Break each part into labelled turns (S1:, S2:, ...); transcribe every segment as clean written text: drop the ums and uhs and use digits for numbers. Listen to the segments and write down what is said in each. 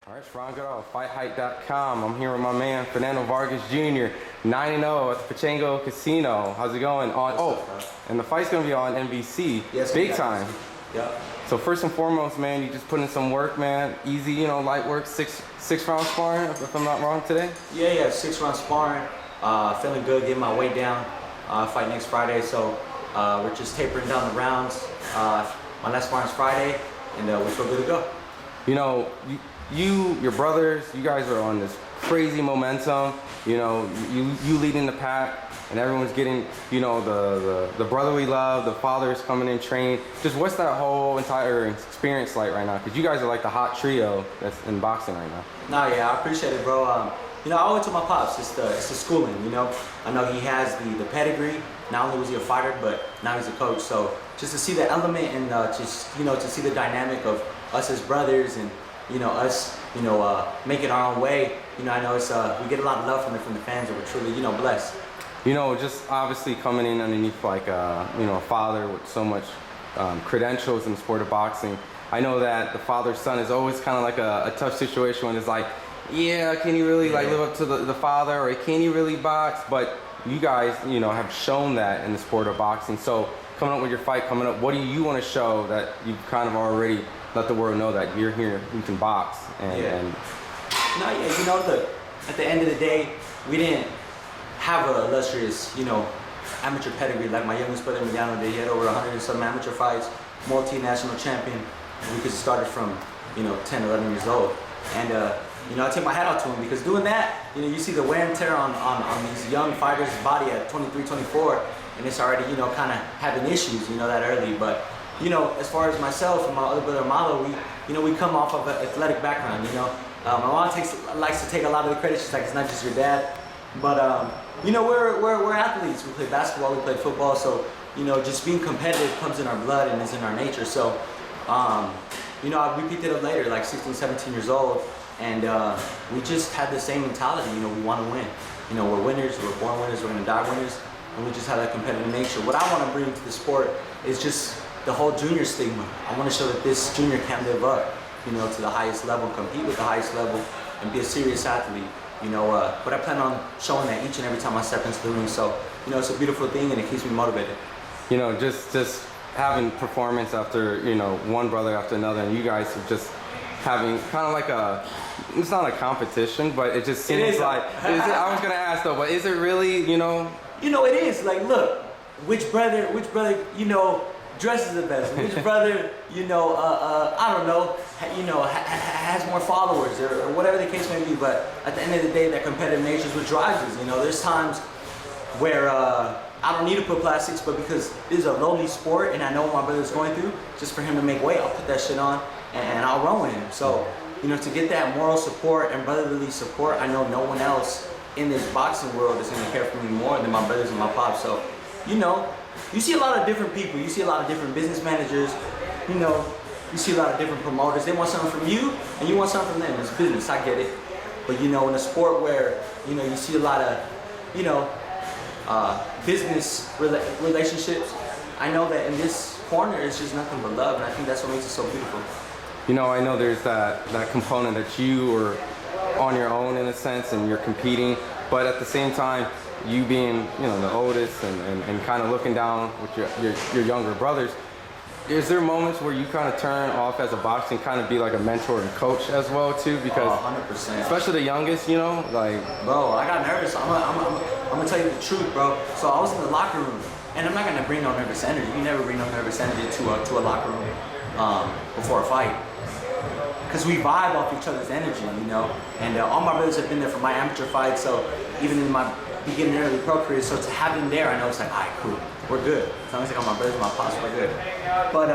S1: All right, Ron Goodall, FightHype.com. I'm here with my man, Fernando Vargas Jr., 9-0 at the Pachango Casino. How's it going? And the fight's going to be on NBC,
S2: yes,
S1: big time.
S2: Yeah.
S1: So first and foremost, man, you just put in some work, man. Easy, light work, six round sparring, if I'm not wrong, today?
S2: Yeah, 6 round sparring. Feeling good, getting my weight down. Fight next Friday, so we're just tapering down the rounds. My last sparring's Friday, and we feel good to go.
S1: Your brothers, you guys are on this crazy momentum. You leading the pack, and everyone's getting, the brotherly love. The father is coming in trained. Just what's that whole entire experience like right now? Because you guys are like the hot trio that's in boxing right now.
S2: No, yeah, I appreciate it, bro. I always tell my pops, it's the schooling. I know he has the pedigree. Not only was he a fighter, but now he's a coach. So just to see the element and to see the dynamic of us as brothers and us, making our own way. I know it's we get a lot of love from the fans, and we're truly, blessed.
S1: Just obviously coming in underneath like a father with so much credentials in the sport of boxing. I know that the father-son is always kind of like a tough situation when it's like, yeah, can you really like live up to the father, or can you really box? But you guys, have shown that in the sport of boxing. So coming up with your fight coming up, what do you want to show that you've kind of already let the world know that you're here, you can box?
S2: Look, at the end of the day, we didn't have a illustrious, amateur pedigree like my youngest brother Mediano did. He had over 100 and some amateur fights, multinational champion. We could start from, 10, 11 years old. And, I take my hat out to him, because doing that, you see the wear and tear on these young fighters' body at 23, 24, and it's already, kind of having issues, that early. But, as far as myself and my other brother Malo, we come off of an athletic background, my mom likes to take a lot of the credit. She's like, it's not just your dad. But, we're athletes. We play basketball, we play football. So, just being competitive comes in our blood and is in our nature. So, we picked it up later, like 16, 17 years old. And we just had the same mentality, we want to win. We're winners, we're born winners, we're going to die winners. And we just have that competitive nature. What I want to bring to the sport is just the whole junior stigma. I want to show that this junior can live up, to the highest level, compete with the highest level, and be a serious athlete. But I plan on showing that each and every time I step into the ring. So, it's a beautiful thing, and it keeps me motivated.
S1: Just having performance after, one brother after another, and you guys are just having kind of like it's not a competition, but it just seems like, I was going to ask though, but is it really,
S2: it is. Like, look, which brother, dresses the best? Which brother, I don't know, has more followers, or whatever the case may be. But at the end of the day, that competitive nature is what drives us. There's times where I don't need to put plastics, but because this is a lowly sport and I know what my brother's going through, just for him to make weight, I'll put that shit on and I'll run with him. So, to get that moral support and brotherly support, I know no one else in this boxing world is going to care for me more than my brothers and my pops. So, you see a lot of different people. You see a lot of different business managers. You see a lot of different promoters. They want something from you, and you want something from them. It's business, I get it. But in a sport where you see a lot of business relationships, I know that in this corner it's just nothing but love, and I think that's what makes it so beautiful.
S1: I know there's that component that you are on your own in a sense, and you're competing, but at the same time, you being the oldest and kind of looking down with your younger brothers, is there moments where you kind of turn off as a boxer and kind of be like a mentor and coach as well too? Because
S2: 100%.
S1: Especially the youngest, like.
S2: Bro, I got nervous. I'm gonna tell you the truth, bro. So I was in the locker room, and I'm not gonna bring no nervous energy. You never bring no nervous energy to a locker room before a fight, because we vibe off each other's energy, And all my brothers have been there for my amateur fights, so even in my beginning early pro career, so to have them there, I know it's like, all right, cool, we're good. As long as I got my brothers and my pops, we're good. But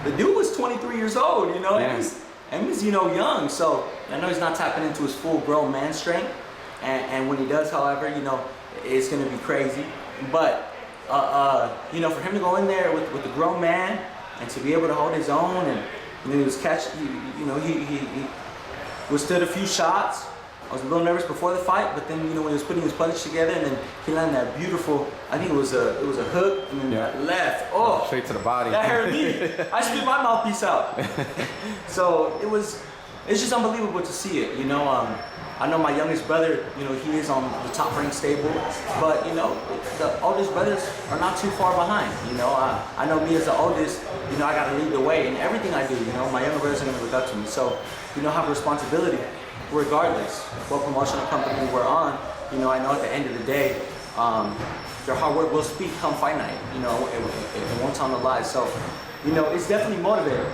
S2: the dude was 23 years old, and he's young, so I know he's not tapping into his full grown man strength. And when he does, however, it's gonna be crazy. But for him to go in there with the grown man and to be able to hold his own, and he was catching, he withstood a few shots. I was a little nervous before the fight, but then when he was putting his punch together, and then he landed that beautiful, I think it was a hook, and then that left. Oh,
S1: straight to the body.
S2: That hurt me. I spit my mouthpiece out. So it was it's just unbelievable to see it. You know, I know my youngest brother, you know, he is on the top ranked stable, but you know, the oldest brothers are not too far behind. You know, I know me as the oldest, you know, I got to lead the way in everything I do. You know, my younger brothers are going to look up to me. So, you know, I have a responsibility regardless what promotional company we're on. You know, I know at the end of the day, their hard work will speak come fight night. You know, it won't tell no lies. So, you know, it's definitely motivating.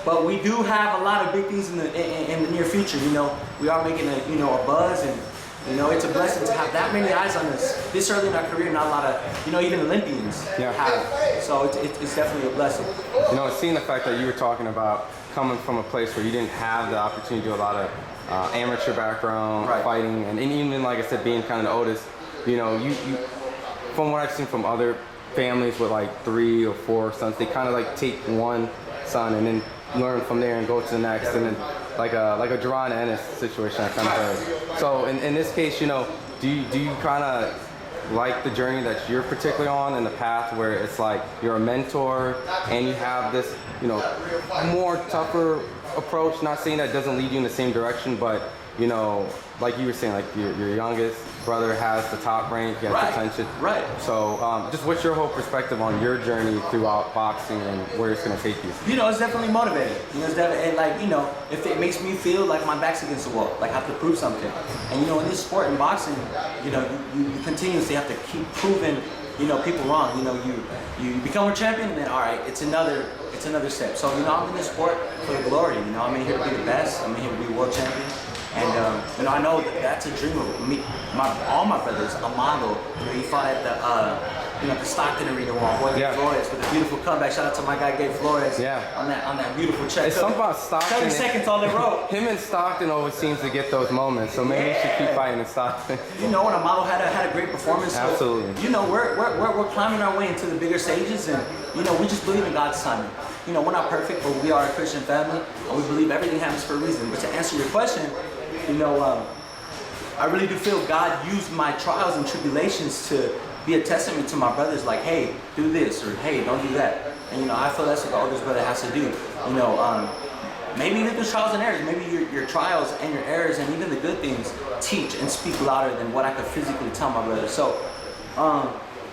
S2: But we do have a lot of big things in the near future. You know, we are making a buzz, and you know, it's a blessing to have that many eyes on us this early in our career. Not a lot of, you know, even Olympians have. So it's definitely a blessing.
S1: You know, seeing the fact that you were talking about coming from a place where you didn't have the opportunity to do a lot of amateur background fighting, and even like I said, being kind of the oldest. You know, you from what I've seen from other families with like 3 or 4 sons, they kind of like take one son and then learn from there and go to the next, and then like a Gervonta Ennis situation I kind of heard. So in this case, you know, do you kind of like the journey that you're particularly on, in the path where it's like you're a mentor and you have this, you know, more tougher approach? Not saying that doesn't lead you in the same direction, but you know, like you were saying, like your youngest brother has the top rank, he has potential. Right. So just what's your whole perspective on your journey throughout boxing and where it's going to take you? You
S2: know, it's definitely motivating. You know, it's definitely, and like, you know, if it makes me feel like my back's against the wall, like I have to prove something. And you know, in this sport, in boxing, you know, you continuously have to keep proving, you know, people wrong. You know, you become a champion, and then all right, it's another step. So you know, I'm in this sport for the glory. You know, I'm in here to be the best. I'm in here to be world champion. And you know, I know that's a dream of me. All my brothers. Amado, you know, he fought at the Stockton Arena on Gabe Flores with a beautiful comeback. Shout out to my guy Gabe Flores. On that beautiful check.
S1: It's something about Stockton.
S2: 30 seconds all they wrote.
S1: Him and Stockton always seems to get those moments. So maybe you should keep fighting in Stockton.
S2: You know, when Amado had a great performance.
S1: Absolutely.
S2: So, you know, we're climbing our way into the bigger stages, and you know, we just believe in God's timing. You know, we're not perfect, but we are a Christian family, and we believe everything happens for a reason. But to answer your question, you know, I really do feel God used my trials and tribulations to be a testament to my brothers, like, hey, do this, or hey, don't do that. And you know, I feel that's what the oldest brother has to do. You know, maybe even through trials and errors, maybe your trials and your errors and even the good things teach and speak louder than what I could physically tell my brother. So,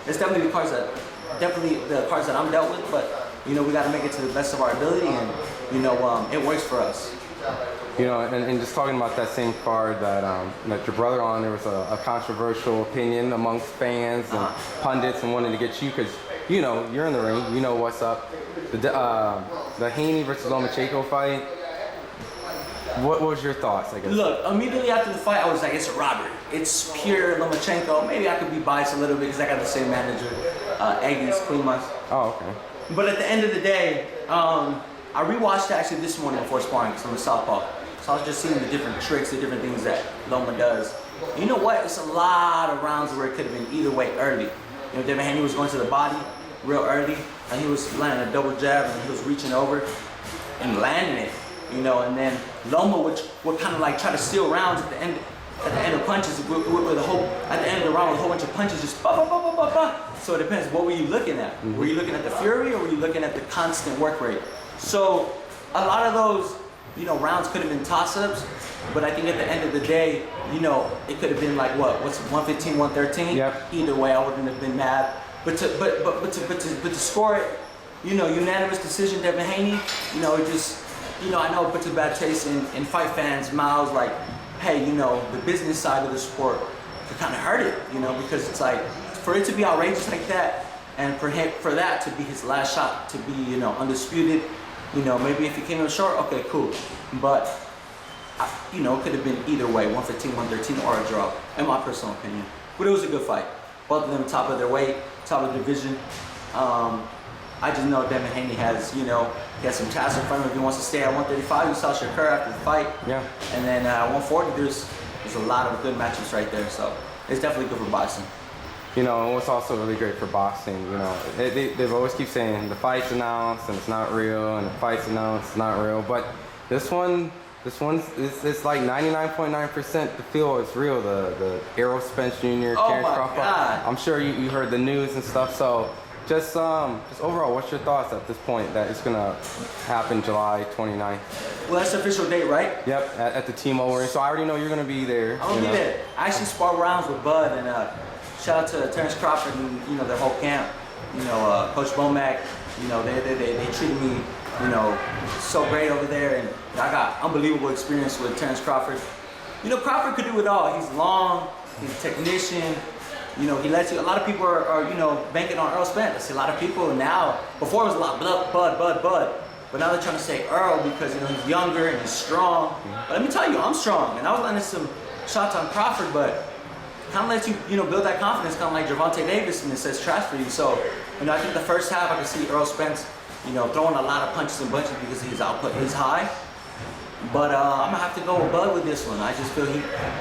S2: it's definitely the cards that I'm dealt with, but you know, we got to make it to the best of our ability, and you know, it works for us.
S1: You know, and just talking about that same card that your brother on, there was a controversial opinion amongst fans and pundits and wanting to get you, because you know, you're in the ring, you know what's up. The Haney versus Lomachenko fight, what was your thoughts, I guess? Look,
S2: immediately after the fight, I was like, it's a robbery. It's pure Lomachenko. Maybe I could be biased a little bit because I got the same manager, Agnes Klimas.
S1: Oh, okay.
S2: But at the end of the day, I rewatched it actually this morning before sparring because I'm a southpaw. So I was just seeing the different tricks, the different things that Loma does. You know what? It's a lot of rounds where it could have been either way early. You know, Devin Haney was going to the body real early, and he was landing a double jab, and he was reaching over and landing it. You know, and then Loma would kind of like try to steal rounds at the end of punches with at the end of the round with a whole bunch of punches, just ba ba ba ba ba ba. So it depends. What were you looking at? Mm-hmm. Were you looking at the fury, or were you looking at the constant work rate? So a lot of those, you know, rounds could have been toss-ups, but I think at the end of the day, you know, it could have been like what's 115, 113.
S1: Yep.
S2: Either way, I wouldn't have been mad. But to score it, you know, unanimous decision, Devin Haney. You know, it just, you know, I know it puts a bad taste in fight fans' mouths. Like, hey, you know, the business side of the sport could kind of hurt it, you know, because it's like, for it to be outrageous like that, and for that to be his last shot, to be, you know, undisputed. You know, maybe if he came in short, okay, cool. But, you know, it could have been either way, 115, 113, or a draw, in my personal opinion. But it was a good fight. Both of them top of their weight, top of the division. I just know Devin Haney has, you know, he has some tasks in front of him. If he wants to stay at 135, you saw Shakur after the fight. Yeah. And then 140, there's a lot of good matchups right there. So it's definitely good for boxing.
S1: You know, what's also really great for boxing, you know, they've always keep saying the fight's announced and it's not real, and the fight's announced, it's not real. But this one's it's like 99.9% the feel is real. The Errol Spence Jr, Terence Crawford.
S2: God.
S1: I'm sure you heard the news and stuff. So just overall, what's your thoughts at this point that it's gonna happen July 29th?
S2: Well, that's the official date, right?
S1: Yep, at the T-Mobile Arena. So I already know you're gonna be there.
S2: I'm gonna be there. I actually sparred rounds with Bud, and shout out to Terence Crawford and the whole camp. Coach Bomac. They treated me, so great over there, and I got unbelievable experience with Terence Crawford. Crawford could do it all. He's long, he's a technician. He lets you. A lot of people are banking on Errol Spence. I see a lot of people now. Before it was a lot Bud, but now they're trying to say Earl because he's younger and he's strong. But let me tell you, I'm strong, and I was landing some shots on Crawford, but kind of lets you build that confidence, kind of like Gervonta Davis, and it says trash for you. So I think the first half I can see Errol Spence throwing a lot of punches and bunches because his output is high. But I'm gonna have to go with Bud with this one. I just feel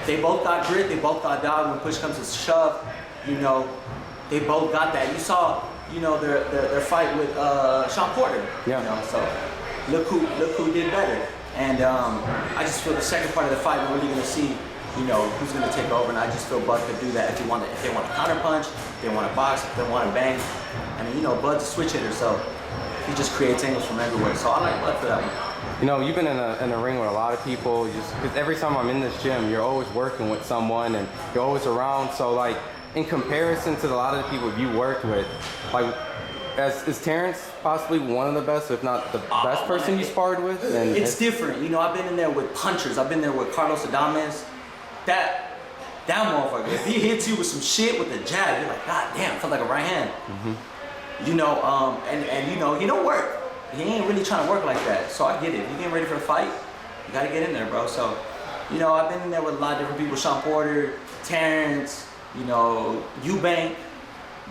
S2: they both got grit, they both got dog. When push comes to shove, they both got that. You saw, their fight with Sean Porter.
S1: Yeah.
S2: So look who did better. And I just feel the second part of the fight we're really gonna see, who's gonna take over. And I just feel Bud could do that if they want to counter punch, if they want to box, if they want to bang. And Bud's a switch hitter, so he just creates angles from everywhere. So I like Bud for that one.
S1: You've been in a ring with a lot of people. Because every time I'm in this gym, you're always working with someone and you're always around. So like, in comparison to a lot of the people you worked with, like, is Terence possibly one of the best, if not the best person you sparred with? And
S2: it's different. I've been in there with punchers. I've been there with Carlos Adames. That motherfucker, if he hits you with some shit with the jab, you're like, God damn, felt like a right hand. Mm-hmm. And he don't work. He ain't really trying to work like that. So I get it. If you're getting ready for a fight, you gotta get in there, bro. So, I've been in there with a lot of different people. Sean Porter, Terence, Eubank.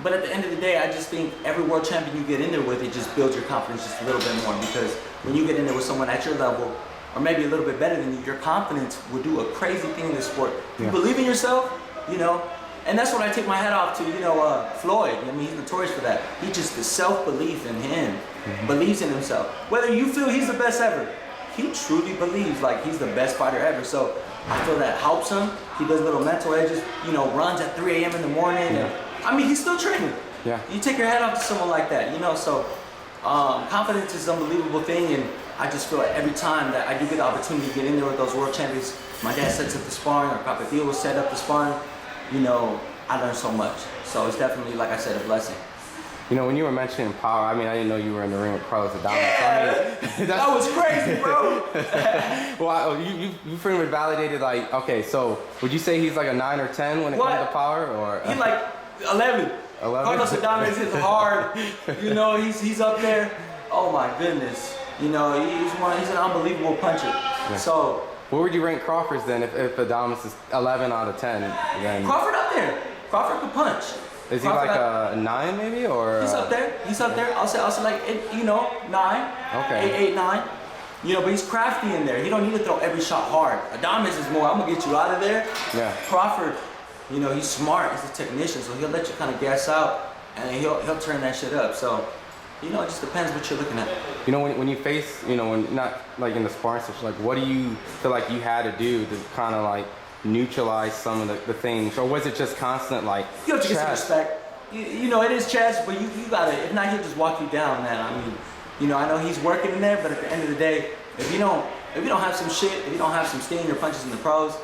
S2: But at the end of the day, I just think every world champion you get in there with, it just builds your confidence just a little bit more. Because when you get in there with someone at your level, or maybe a little bit better than you, your confidence will do a crazy thing in this sport. You believe in yourself, and that's what I take my hat off to, Floyd. He's notorious for that. He just, the self-belief in him, believes in himself. Whether you feel he's the best ever, he truly believes like he's the best fighter ever. So I feel that helps him. He does little mental edges, runs at 3 a.m. in the morning. And, he's still training.
S1: Yeah.
S2: You take your hat off to someone like that, so confidence is an unbelievable thing. And I just feel like every time that I do get the opportunity to get in there with those world champions, my dad sets up the sparring, or Papa Theo will set up the sparring, I learned so much. So it's definitely, like I said, a blessing.
S1: When you were mentioning power, I didn't know you were in the ring with Carlos Adames.
S2: Yeah, that was crazy, bro.
S1: Well, you pretty much validated, like, okay, so would you say he's like a 9 or 10 when it comes to power? Or
S2: he's like 11. 11? Carlos Adames hits hard. He's up there. Oh my goodness. He's an unbelievable puncher. Yeah. So
S1: where would you rank Crawford's then if Adames is 11 out of 10? Then
S2: Crawford up there. Crawford could punch.
S1: Is he like a 9 maybe, or?
S2: He's up there. I'll say like 9.
S1: Okay.
S2: 8, 9. But he's crafty in there. He don't need to throw every shot hard. Adames is more, I'm gonna get you out of there.
S1: Yeah.
S2: Crawford, he's smart. He's a technician, so he'll let you kind of gas out, and he'll turn that shit up. So, it just depends what you're looking at.
S1: When you face, when not like in the sparring session, like what do you feel like you had to do to kind of like neutralize some of the things, or was it just constant like?
S2: You have to get some respect. It is chess, but you gotta. If not, he'll just walk you down, man. I know he's working in there, but at the end of the day, if you don't have some shit, if you don't have some sting or punches in the pros,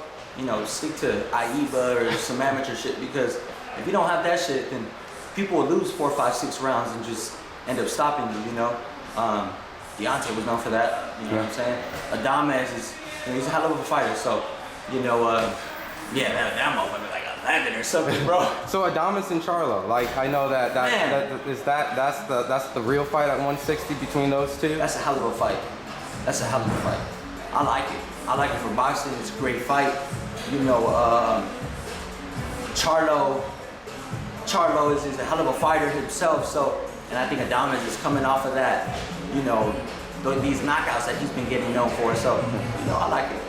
S2: stick to AIBA or some amateur shit, because if you don't have that shit, then people will lose 4, 5, 6 rounds and just end up stopping you. Deontay was known for that. You know what I'm saying? Adames is, he's a hell of a fighter. So, that motherfucker like 11 or something, bro.
S1: So Adames and Charlo, like I know that's the real fight at 160 between those two.
S2: That's a hell of a fight. I like it. I like it for boxing. It's a great fight. Charlo is a hell of a fighter himself. So, and I think Adames is coming off of that. These knockouts that he's been getting known for. So, I like it.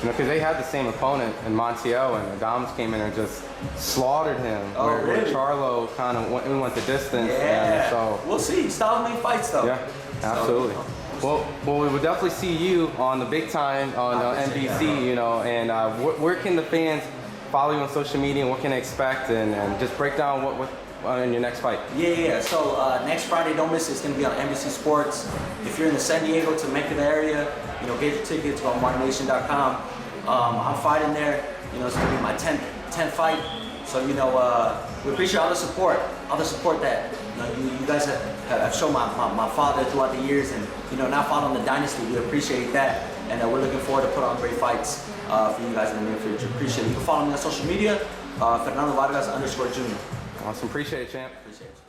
S1: Because they had the same opponent in Montiel, and Adames came in and just slaughtered him.
S2: Where
S1: Charlo kind of went the distance.
S2: Yeah.
S1: And so
S2: we'll see. Styles make fights, though.
S1: Yeah, absolutely. Well, we will definitely see you on the big time on NBC. And where can the fans follow you on social media, and what can they expect, and just break down in your next fight?
S2: Yeah. So next Friday, don't miss it. It's gonna be on NBC Sports. If you're in the San Diego to Memphis area, you know, get your tickets. Go on MarkNation.com. I'm fighting there. You know, it's gonna be my 10th fight. So you know, we appreciate all the support that you guys have shown my father throughout the years, and you know, now following the dynasty, we appreciate that, and we're looking forward to put on great fights for you guys in the near future. Appreciate it. You can follow me on social media, Fernando Vargas _Jr.
S1: Awesome, appreciate it, champ.
S2: Appreciate it.